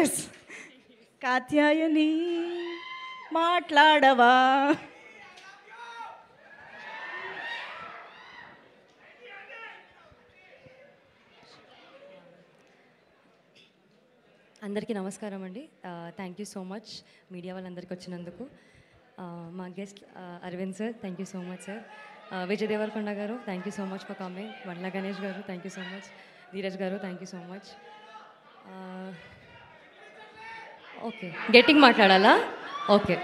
Yes Katyayani మాట్లాడవా. అందరికీ నమస్కారం అండి. Thank you so much media వాళ్ళందరికీ వచ్చినందుకు. మా guest Arvind sir, thank you so much sir. Vijay Deverakonda గారు, thank you so much for coming. Bandla Ganesh గారు, thank you so much. Dheeraj గారు, thank you so much. Okay, గట్టిగా మాట్లాడాలా? ఓకే.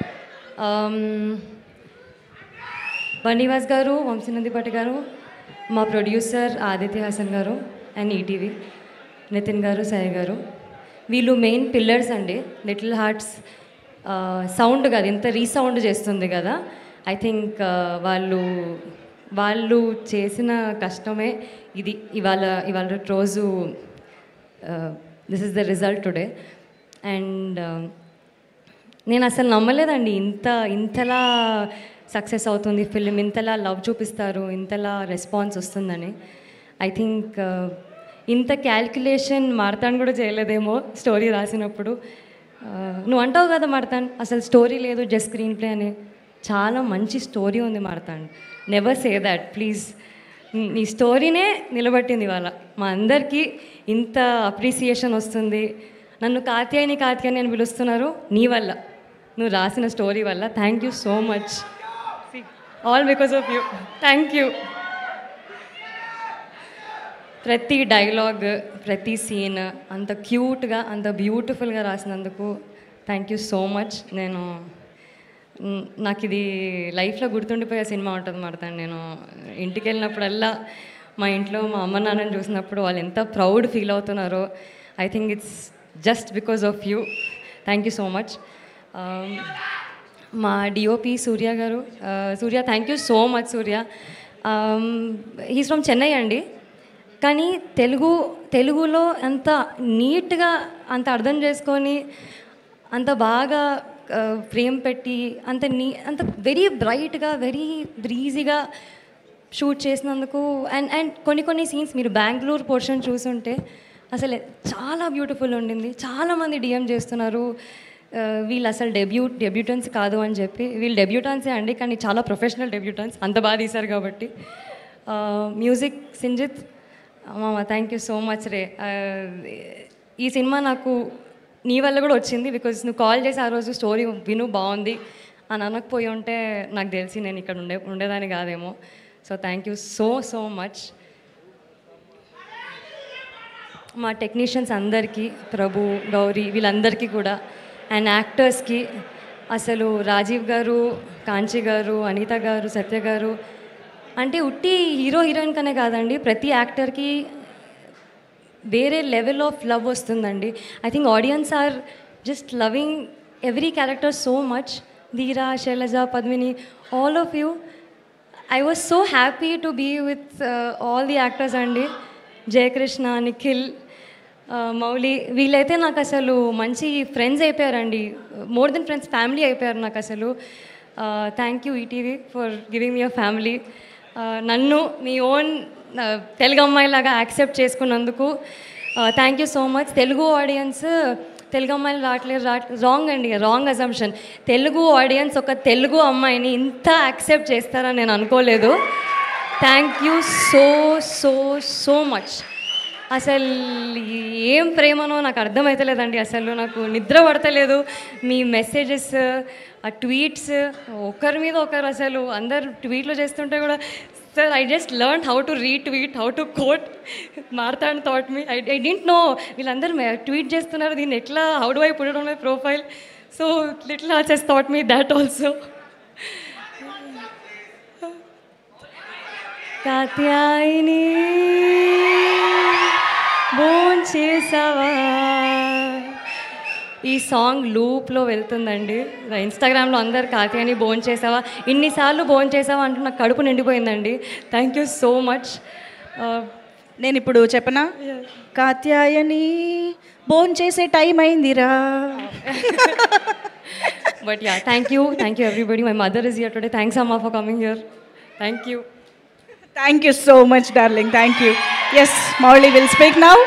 బన్నీవాస్ గారు, వంశీనందిపాటి గారు, మా ప్రొడ్యూసర్ ఆదిత్య హాసన్ గారు అండ్ ఈటీవీ నితిన్ గారు, సాయి గారు, వీళ్ళు మెయిన్ పిల్లర్స్ అండి. లిటిల్ హార్ట్స్ సౌండ్ కాదు, ఇంత రీసౌండ్ చేస్తుంది కదా. ఐ థింక్ వాళ్ళు చేసిన కష్టమే ఇది ఇవాళ రోజు. This is the result today. And నేను అసలు నమ్మలేదండి ఇంతలా సక్సెస్ అవుతుంది ఫిల్మ్, ఇంతలా లవ్ చూపిస్తారు, ఇంతలా రెస్పాన్స్ వస్తుందని. ఐ థింక్ ఇంత క్యాల్కులేషన్ మార్తాన్ కూడా చేయలేదేమో స్టోరీ రాసినప్పుడు. నువ్వు అంటావు కదా మార్తాన్, అసలు స్టోరీ లేదు, జస్ట్ స్క్రీన్ ప్లే అని. చాలా మంచి స్టోరీ ఉంది Marthand. Never say that please. నీ స్టోరీనే నిలబట్టింది ఇవాళ. మా అందరికీ ఇంత అప్రిసియేషన్ వస్తుంది. నన్ను కాత్యాయని అని పిలుస్తున్నారు నీ వల్ల, నువ్వు రాసిన స్టోరీ వల్ల. Thank you so much. All because of you. Thank you. ప్రతి డైలాగ్, ప్రతి సీన్ అంత క్యూట్గా, అంత బ్యూటిఫుల్గా రాసినందుకు థ్యాంక్ యూ సో మచ్. నాకు ఇది లైఫ్లో గుర్తుండిపోయే సినిమా ఉంటుంది మాడతాను. నేను ఇంటికి వెళ్ళినప్పుడల్లా మా ఇంట్లో మా అమ్మ నాన్నని చూసినప్పుడు వాళ్ళు ఎంత ప్రౌడ్ ఫీల్ అవుతున్నారో. I think it's just because of you. Thank you so much. మా డిఓపి సూర్య గారు, Surya thank you so much. Surya he's from Chennai అండి, కానీ తెలుగులో అంత నీట్గా, అంత అర్థం చేసుకొని, అంత బాగా ఫ్రేమ్ పెట్టి, అంత వెరీ బ్రైట్గా, వెరీ బ్రీజీగా షూట్ చేసినందుకు. అండ్ కొన్ని సీన్స్ మీరు బెంగళూరు పోర్షన్ చూసుంటే అసలు చాలా బ్యూటిఫుల్ ఉండింది. చాలామంది డిఎం చేస్తున్నారు వీళ్ళు అసలు డెబ్యూటెన్స్ కాదు అని చెప్పి. వీళ్ళు డెబ్యూటెన్సే అండి, కానీ చాలా ప్రొఫెషనల్ డెబ్యూటెన్స్, అంత బాగా తీశారు కాబట్టి. మ్యూజిక్ సింజిత్ మామ, థ్యాంక్ యూ సో మచ్ రే. ఈ సినిమా నాకు నీ వల్ల కూడా వచ్చింది, బికాజ్ నువ్వు కాల్ చేసి ఆ రోజు స్టోరీ విను బాగుంది అని అనకపోయి ఉంటే నాకు తెలిసి నేను ఇక్కడ ఉండేదాన్ని కాదేమో. So thank you so much. మా టెక్నీషియన్స్ అందరికీ, ప్రభు, గౌరీ, వీళ్ళందరికీ కూడా, అండ్ యాక్టర్స్కి అసలు రాజీవ్ గారు, కాంచి గారు, అనిత గారు, సత్య గారు, అంటే ఉట్టి హీరో హీరోయిన్ కనే కాదండి, ప్రతి యాక్టర్కి వేరే లెవెల్ ఆఫ్ లవ్ వస్తుందండి. I think audience are just loving every character so much. Dheera, Shailaja, Padmini, all of you. I was so happy to be with all the actors అండి. జయకృష్ణ, నిఖిల్, మౌలి, వీళ్ళైతే నాకు అసలు మంచి ఫ్రెండ్స్ అయిపోయారండి. మోర్ దెన్ ఫ్రెండ్స్, ఫ్యామిలీ అయిపోయారు నాకు అసలు. Thank you ETV for giving me a family. నన్ను మీ ఓన్ తెలుగు అమ్మాయిలాగా యాక్సెప్ట్ చేసుకున్నందుకు thank you so much. Telugu audience Telugu అమ్మాయిలు రావట్లేదు రాంగ్ అండి, రాంగ్ అజంప్షన్. తెలుగు ఆడియన్స్ ఒక తెలుగు అమ్మాయిని ఇంత యాక్సెప్ట్ చేస్తారని నేను అనుకోలేదు. Thank you so much. అసలు ఏం ప్రేమనో నాకు అర్థమవుతలేదండి. అసలు నాకు నిద్ర పడతలేదు. మీ మెసేజెస్, ఆ ట్వీట్స్, ఒకరి మీద ఒకరు అసలు అందరు ట్వీట్లు చేస్తుంటే కూడా, sir I just learn how to retweet, how to quote. Marthand taught me, I didn't know వీళ్ళందరూ ట్వీట్ చేస్తున్నారు, దీన్ని ఎట్లా, how do I put it on my profile. So little hearts has taught me that also. Katyayani భోంచేసావా, ఈ song లూప్లో వెళ్తుందండి. ఇన్స్టాగ్రామ్లో అందరు కాత్యాయని భోంచేసావా, ఇన్నిసార్లు భోంచేసావా అంటూ నాకు కడుపు నిండిపోయిందండి. Thank you so much. నేను ఇప్పుడు చెప్పనా, కాత్యాయని భోంచేసే టైం అయిందిరా. But yeah, thank you everybody. My mother is here today. Thanks అమ్మా for coming here. Thank you. Thank you so much, darling. Thank you. Yes, Mauli will speak now.